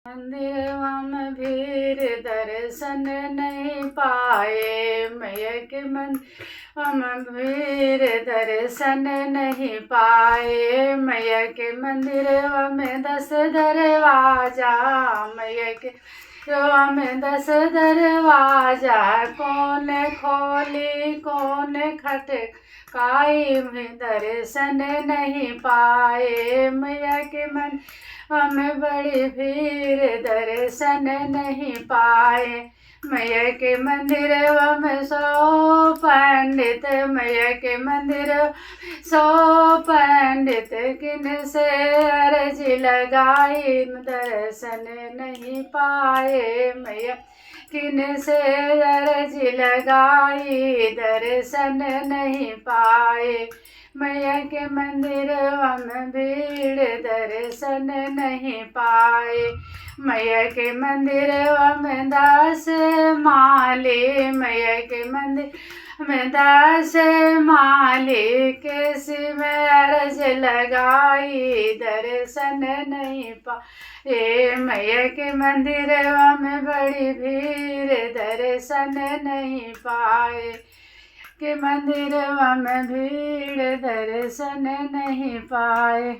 मंदिरवा में भीड़ दर्शन नहीं पाए, मैया के मंदिरवा में भीड़ दर्शन नहीं पाए। मैया के मंदिरवा में 10 दरवाजा, मैया के मंदिरवा में 10 दरवाजा, कौन खोली कौन खटकाई, में दर्शन नहीं पाए। मैया के मंदिरवा में बड़ी भीड़ दर्शन नहीं पाए। मैया के मंदिरवा में 100 पंडित, मैया के मंदिर 100 पंडित, किन से अर्जी लगाई, दर्शन नहीं पाए। मैया किन से अर्जी लगाई, दर्शन नहीं पाए। मैया के मंदिरवा में भीड़ दर्शन नहीं पाए। मैया के मंदिरवा में 10 माले, मैया के मंदिर में 10 माले, किसी में अर्ज लगाई, दर्शन नहीं पाए। मैया के मंदिरवा में बड़ी भीड़ दर्शन नहीं पाए। के मंदिरवा में भीड़ दर्शन नहीं पाए।